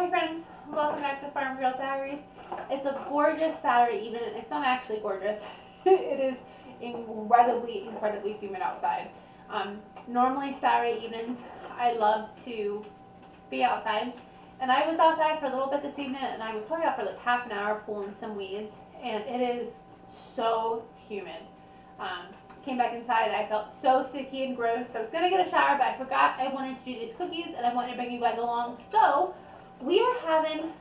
Hi friends, welcome back to Farm Girl Diaries. It's a gorgeous Saturday evening. It's not actually gorgeous. It is incredibly humid outside. Normally Saturday evenings I love to be outside, and I was outside for a little bit this evening, and I was probably out for like half an hour pulling some weeds, and it is so humid. Um, Came back inside, I felt so sticky and gross. So I was gonna get a shower, but I forgot I wanted to do these cookies, and I wanted to bring you guys along. So we are having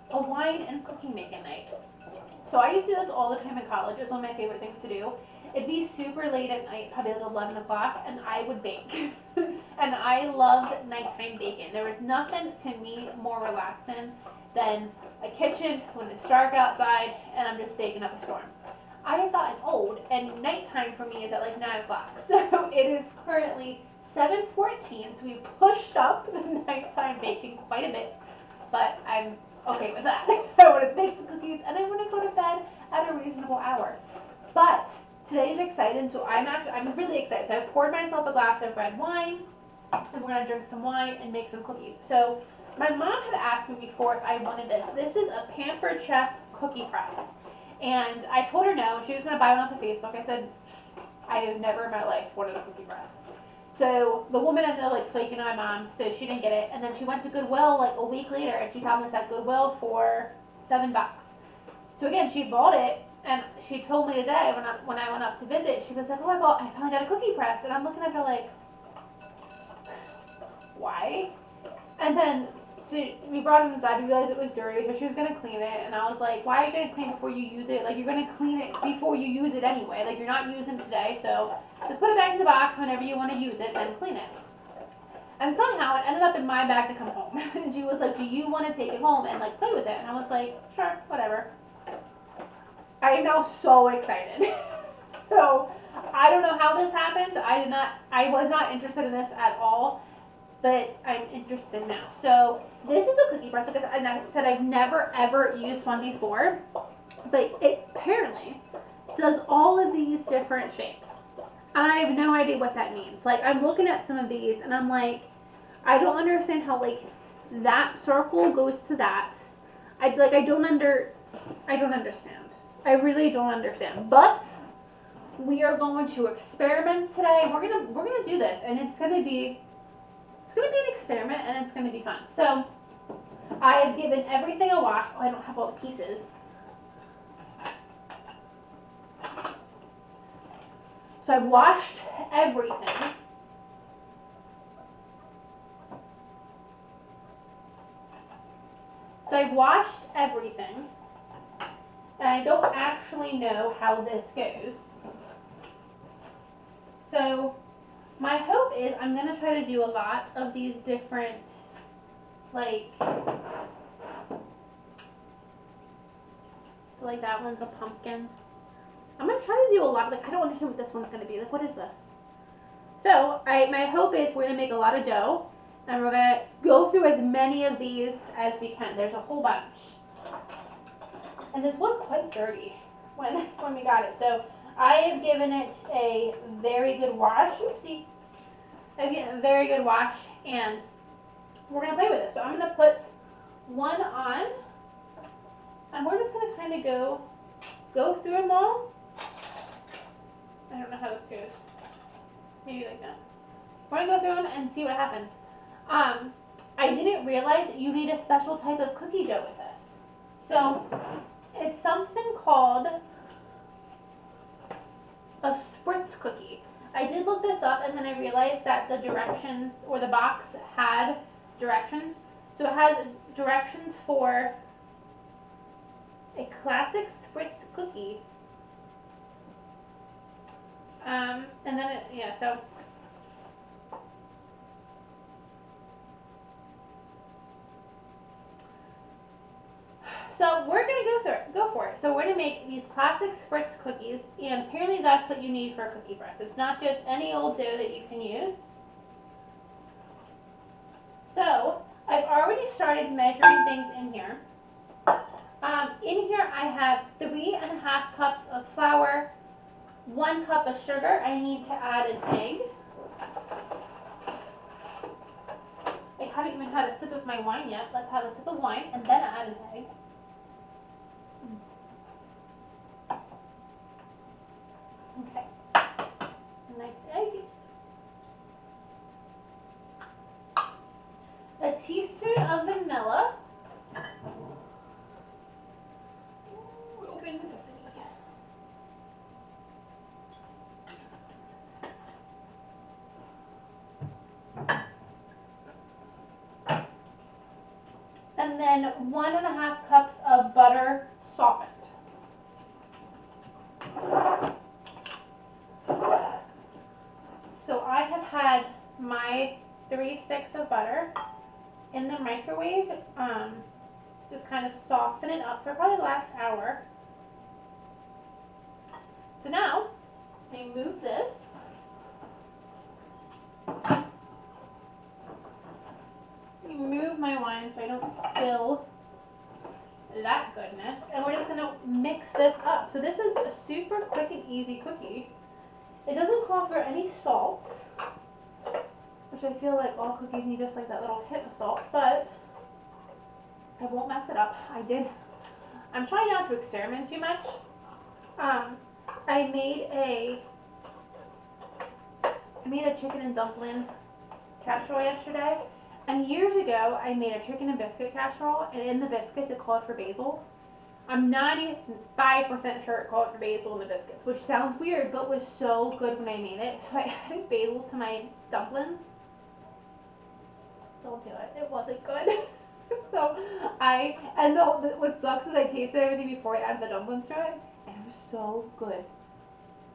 a wine and cookie making night. So I used to do this all the time in college. It was one of my favorite things to do. It'd be super late at night, probably like 11 o'clock, and I would bake. And I loved nighttime baking. There was nothing to me more relaxing than a kitchen when it's dark outside and I'm just baking up a storm. I have gotten old, and nighttime for me is at like 9 o'clock. So it is currently 7:14, so we've pushed up the nighttime baking quite a bit, but I'm okay with that. I want to bake the cookies and I want to go to bed at a reasonable hour. But today's exciting, so I'm really excited. So I poured myself a glass of red wine, and we're gonna drink some wine and make some cookies. So my mom had asked me before if I wanted this. This is a Pampered Chef cookie press, and I told her no. She was gonna buy one off of Facebook. I said I have never in my life wanted a cookie press. So the woman ended up like flaking on my mom, so she didn't get it. And then she went to Goodwill like a week later, and she found this at Goodwill for $7. So again, she bought it, and she told me today when I went up to visit, she was like, "Oh, I finally got a cookie press," and I'm looking at her like, "Why?" And then we brought it inside. We realized it was dirty, so she was gonna clean it, and I was like, "Why are you gonna clean it before you use it? Like you're gonna clean it before you use it anyway. Like you're not using it today, so just put it back in the box whenever you want to use it, then clean it." And somehow it ended up in my bag to come home. And she was like, "Do you want to take it home and like play with it?" And I was like, "Sure, whatever." I am now so excited. So I don't know how this happened. I was not interested in this at all, but I'm interested now. So this is a cookie press. Like I said, I've never ever used one before, but it apparently does all of these different shapes. I have no idea what that means. Like I'm looking at some of these and I'm like, I don't understand how like that circle goes to that. I don't understand. I really don't understand. But we are going to experiment today. We're gonna do this, and it's gonna be an experiment, and it's gonna be fun. So I have given everything a wash. Oh, I don't have all the pieces. So I've washed everything. So I've washed everything, and I don't actually know how this goes. So my hope is I'm gonna try to do a lot of these different, like, so like that one's a pumpkin. I'm gonna try to do a lot of, like, I don't understand what this one's gonna be. Like, what is this? So my hope is we're gonna make a lot of dough, and we're gonna go through as many of these as we can. There's a whole bunch, and this was quite dirty when we got it. So I have given it a very good wash. Oopsie. I've given it a very good wash, and we're gonna play with it. So I'm gonna put one on, and we're just gonna kind of go through them all. I don't know how this goes. Maybe like that. We're gonna go through them and see what happens. I didn't realize you need a special type of cookie dough with this. So it's something called a spritz cookie. I did look this up, and then I realized that the directions, or the box had directions. So it has directions for a classic spritz cookie. And then so we're gonna go for it. So we're gonna make these classic spritz cookies, and apparently that's what you need for a cookie press. It's not just any old dough that you can use. So I've already started measuring things in here. In here I have 3.5 cups of flour, 1 cup of sugar. I need to add an egg, a haven't even had a sip of my wine yet. Let's have a sip of wine and then add an egg. Okay. Nice egg. A teaspoon of vanilla. Ooh, open sesame. And then 1.5 cups of butter softened. So I have had my 3 sticks of butter in the microwave, just kind of soften it up for probably the last hour. So now, I move this. Move my wine so I don't spill that goodness. And we're just going to mix this up. So this is a super quick and easy cookie. It doesn't call for any salt, which I feel like all cookies need just like that little hit of salt, but I won't mess it up. I'm trying not to experiment too much. I made a chicken and dumpling casserole yesterday. And years ago, I made a chicken and biscuit casserole, and in the biscuits it called for basil. I'm 95% sure it called for basil in the biscuits, which sounds weird, but was so good when I made it. So I added basil to my dumplings. Don't do it. It wasn't good. What sucks is I tasted everything before I added the dumplings to it, and it was so good.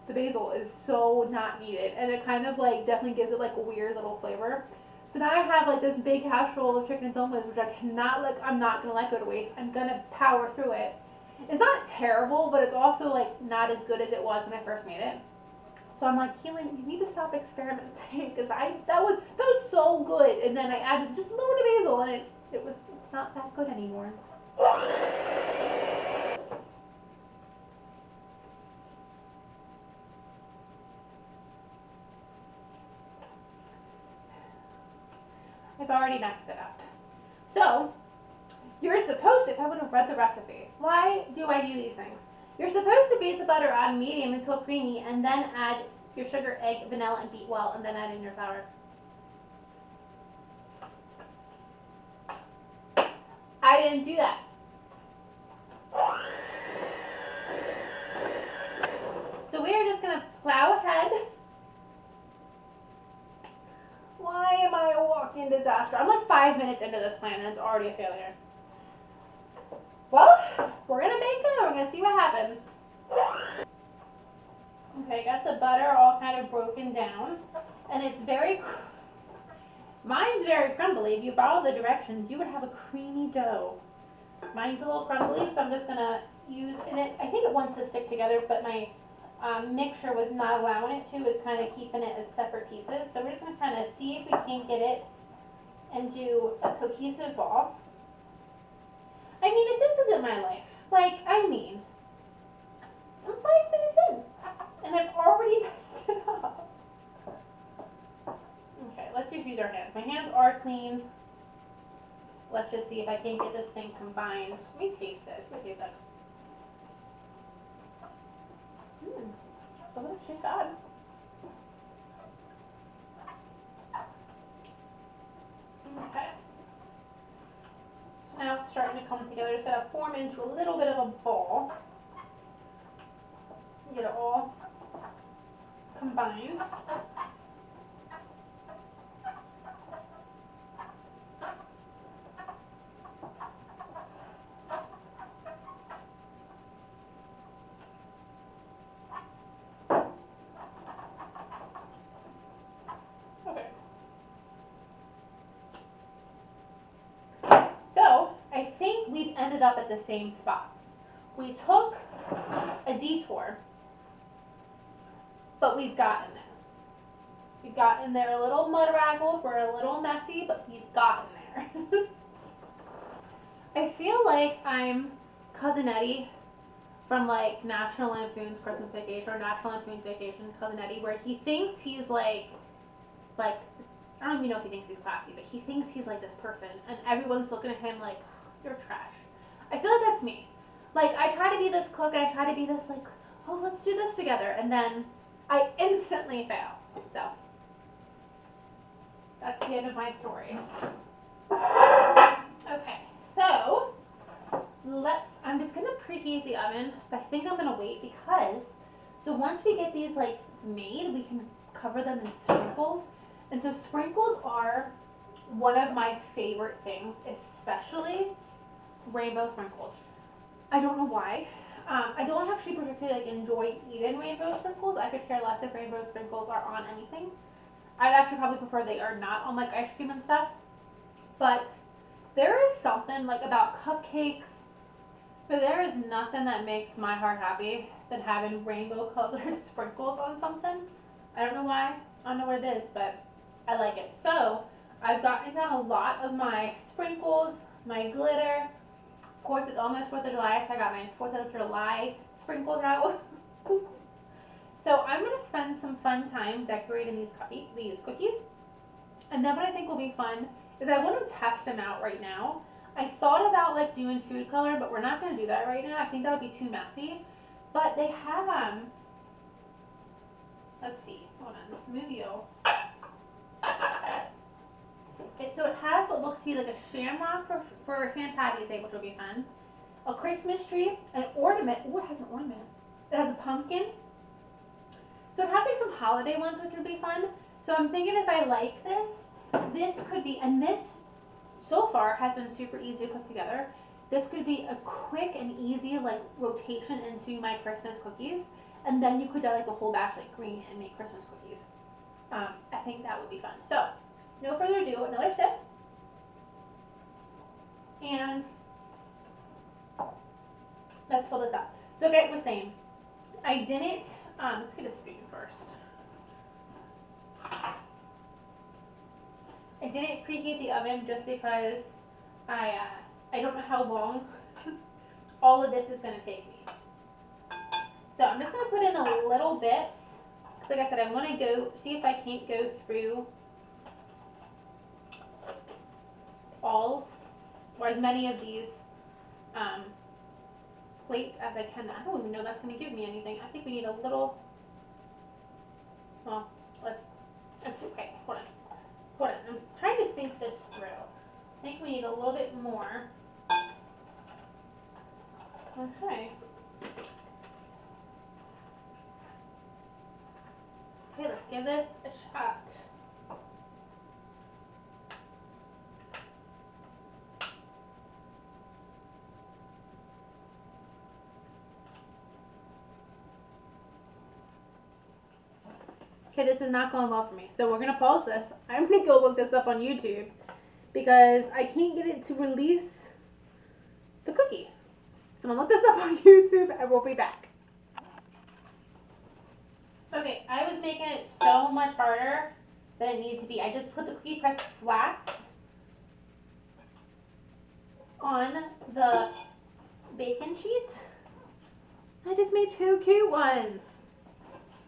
The basil is so not needed, and it kind of like definitely gives it like a weird little flavor. So now I have like this big casserole of chicken and dumplings, which I'm not gonna let go to waste. I'm gonna power through it. It's not terrible, but it's also like not as good as it was when I first made it. So I'm like, Keelan, you need to stop experimenting, because that was so good. And then I added just a little bit of basil, and it's not that good anymore. I've already messed it up. So you're supposed to, if I would have read the recipe, why do I do these things? You're supposed to beat the butter on medium until creamy, and then add your sugar, egg, vanilla, and beat well, and then add in your flour. I didn't do that. So we are just going to plow ahead. Why am I a walking disaster? I'm like 5 minutes into this plan and it's already a failure. Well, we're going to bake them and we're going to see what happens. Okay, got the butter all kind of broken down, and it's mine's very crumbly. If you follow the directions, you would have a creamy dough. Mine's a little crumbly, so I'm just gonna use, and I think it wants to stick together, but my mixture was not allowing it to. It's kind of keeping it as separate pieces. So we're just gonna kind of see if we can get it into a cohesive ball. I mean, if this isn't my life, like, I'm 5 minutes in, and I've already messed it up. Okay, let's just use our hands. My hands are clean. Let's just see if I can get this thing combined. Let me taste it. Let me taste it. Doesn't actually bad. Okay. So now it's starting to come together. It's gonna form into a little bit of a ball. Get it all combined. Okay. So I think we've ended up at the same spots. We took a detour, but we've gotten there. We've gotten there a little mud-raggled. We're a little messy, but we've gotten there. I feel like I'm Cousin Eddie from like National Lampoon's Christmas Vacation or National Lampoon's Vacation, Cousin Eddie, where he thinks he's like I don't even know if he thinks he's classy, but he thinks he's like this person, and everyone's looking at him like, you're trash. I feel like that's me. Like, I try to be this cook, and I try to be this, like, oh, let's do this together, and then I instantly fail. So, that's the end of my story. Okay, so, I'm just gonna preheat the oven, but I think I'm gonna wait because, so once we get these, like, made, we can cover them in sprinkles. And so sprinkles are one of my favorite things, especially rainbow sprinkles. I don't know why. I don't actually particularly like enjoy eating rainbow sprinkles. I could care less if rainbow sprinkles are on anything. I'd actually probably prefer they are not on like ice cream and stuff. But there is something like about cupcakes. But there is nothing that makes my heart happy than having rainbow colored sprinkles on something. I don't know why. I don't know what it is, but I like it. So I've gotten down a lot of my sprinkles, my glitter. Of course, it's almost 4th of July, so I got my 4th of July sprinkles out. So I'm going to spend some fun time decorating these cookies. And then what I think will be fun is I want to test them out right now. I thought about like doing food color, but we're not going to do that right now. I think that'll be too messy. But they have, let's see, hold on, move you. So it has what looks to be like a shamrock for St. Patty's Day, which will be fun. A Christmas tree, an ornament. Oh, it has an ornament. It has a pumpkin. So it has like some holiday ones, which would be fun. So I'm thinking if I like this could be, and this so far has been super easy to put together. This could be a quick and easy like rotation into my Christmas cookies. And then you could dye like the whole batch like green and make Christmas cookies. I think that would be fun. So, no further ado, another sip. And let's pull this up. So like I was saying, I didn't, let's get a spoon first. I didn't preheat the oven just because I don't know how long all of this is going to take me. So I'm just going to put in a little bit. Like I said, I want to see if I can't go through all or as many of these plates as I can. I don't even know that's going to give me anything. I think we need a little, well, let's okay, hold on. I'm trying to think this through. I think we need a little bit more. Okay. Okay, let's give this a shot. Okay, this is not going well for me. So we're going to pause this. I'm going to go look this up on YouTube because I can't get it to release the cookie. So I'm going to look this up on YouTube and we'll be back. Okay, I was making it so much harder than it needed to be. I just put the cookie press flat on the baking sheet. I just made 2 cute ones.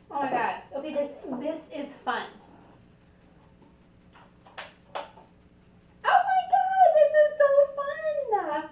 Oh my god. Okay, this is fun. Oh my god, this is so fun!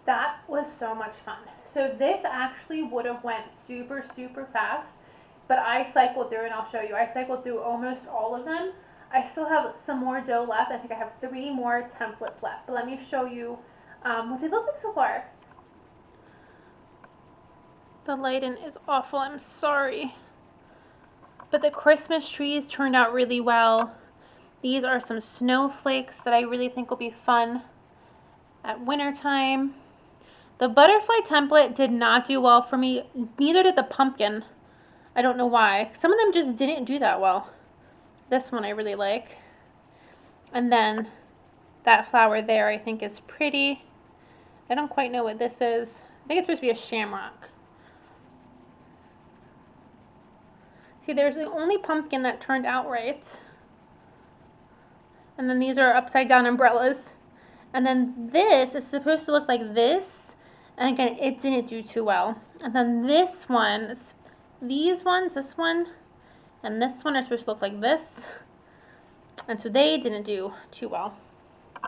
That was so much fun. So this actually would have went super, super fast, but I cycled through, and I'll show you, I cycled through almost all of them. I still have some more dough left. I think I have 3 more templates left, but let me show you what they look like so far. The lighting is awful, I'm sorry. But the Christmas trees turned out really well. These are some snowflakes that I really think will be fun at winter time. The butterfly template did not do well for me, neither did the pumpkin. I don't know why. Some of them just didn't do that well. This one I really like. And then that flower there I think is pretty. I don't quite know what this is. I think it's supposed to be a shamrock. See, there's the only pumpkin that turned out right. And then these are upside down umbrellas. And then this is supposed to look like this. And again, it didn't do too well. And then this one, these ones, this one, and this one are supposed to look like this. And so they didn't do too well.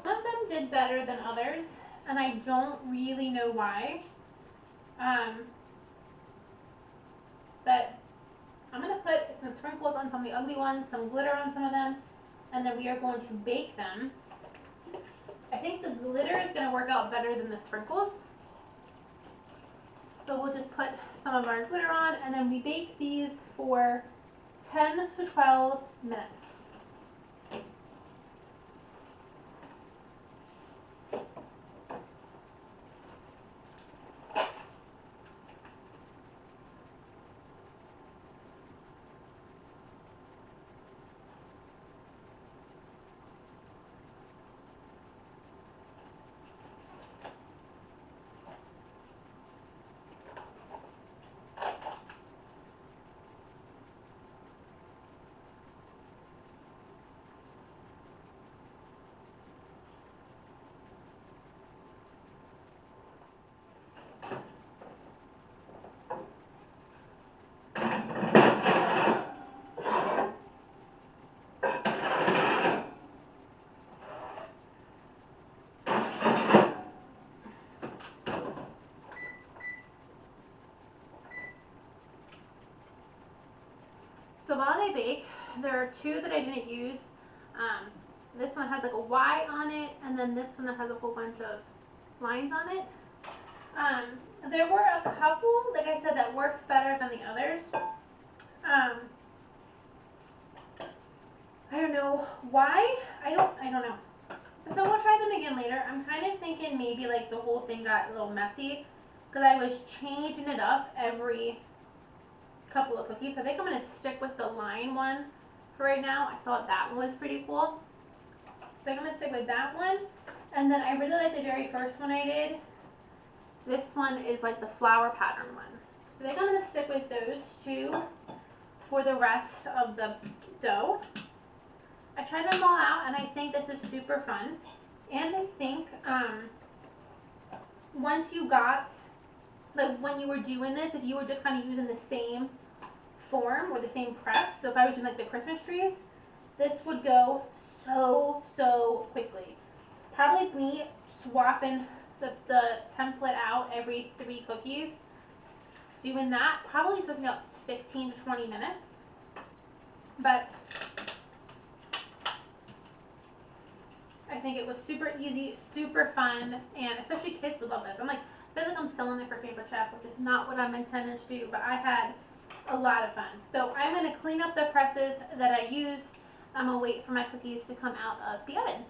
Some of them did better than others, and I don't really know why. But I'm going to put some sprinkles on some of the ugly ones, some glitter on some of them, and then we are going to bake them. I think the glitter is going to work out better than the sprinkles. So we'll just put some of our glitter on, and then we bake these for 10 to 12 minutes. So while they bake, there are two that I didn't use. This one has like a Y on it, and then this one that has a whole bunch of lines on it. There were a couple, like I said, that worked better than the others. I don't know why. I don't know. So we'll try them again later. I'm kind of thinking maybe like the whole thing got a little messy because I was changing it up every couple of cookies. I think I'm going to stick with the line one for right now. I thought that one was pretty cool. So I'm going to stick with that one. And then I really like the very first one I did. This one is like the flower pattern one. So I think I'm going to stick with those two for the rest of the dough. I tried them all out and I think this is super fun. And I think once you got, like when you were doing this, if you were just kind of using the same form or the same press, so if I was doing like the Christmas trees, this would go so quickly. Probably me swapping the template out every 3 cookies, doing that probably took me about 15 to 20 minutes. But I think it was super easy, super fun, and especially kids would love this. I feel like I'm selling it for Paper Chef, which is not what I'm intending to do, but I had a lot of fun. So I'm going to clean up the presses that I used. I'm going to wait for my cookies to come out of the oven.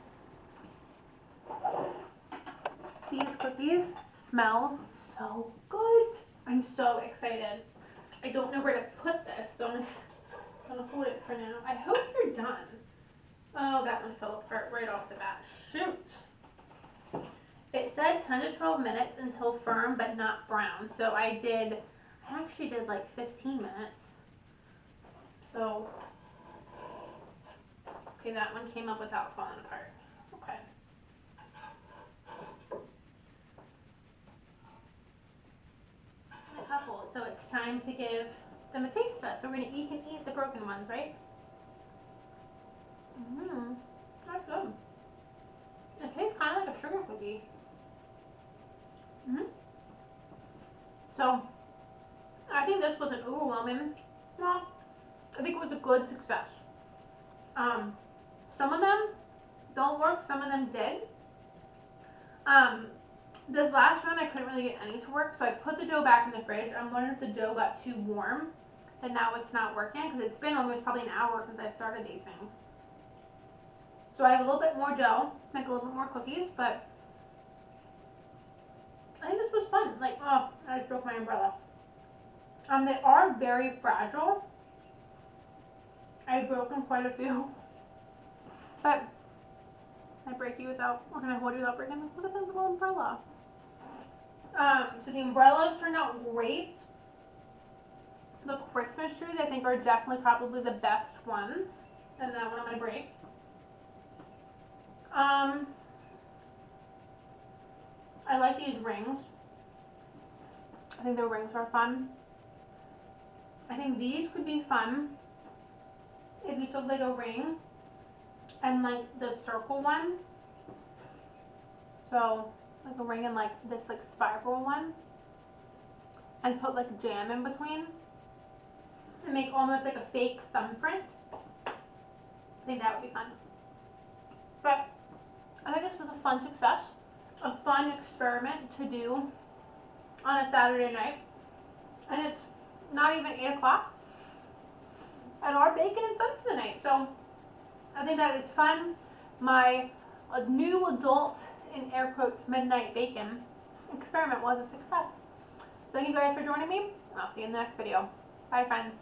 These cookies smell so good. I'm so excited. I don't know where to put this, so I'm just going to hold it for now. I hope you're done. Oh, that one fell apart right off the bat. Shoot. It said 10 to 12 minutes until firm but not brown. So I actually did like 15 minutes. So, okay, that one came up without falling apart. Okay. A couple, so it's time to give them a taste test. So you can eat the broken ones, right? That's good. It tastes kind of like a sugar cookie. So, I think this was an overwhelming, well, I think it was a good success. Some of them don't work, some of them did. This last one I couldn't really get any to work, so I put the dough back in the fridge. I'm wondering if the dough got too warm and now it's not working, because it's been almost probably an hour since I started these things. So I have a little bit more dough, make a little bit more cookies, but I think this was fun. Like, oh, I just broke my umbrella. They are very fragile. I've broken quite a few, but I break you without, or can I hold you without breaking? Look at this little umbrella. So the umbrellas turned out great. The Christmas trees I think are definitely probably the best ones, and that one I'm gonna break. I like these rings. I think the rings are fun. I think these could be fun if you took like a ring and like the circle one. So like a ring and like this like spiral one, and put like jam in between and make almost like a fake thumbprint. I think that would be fun. But I think this was a fun success, a fun experiment to do on a Saturday night. And it's not even 8 o'clock, and our bacon is done for the night. So I think that is fun. My new adult, in air quotes, midnight bacon experiment was a success. So thank you guys for joining me. I'll see you in the next video. Bye, friends.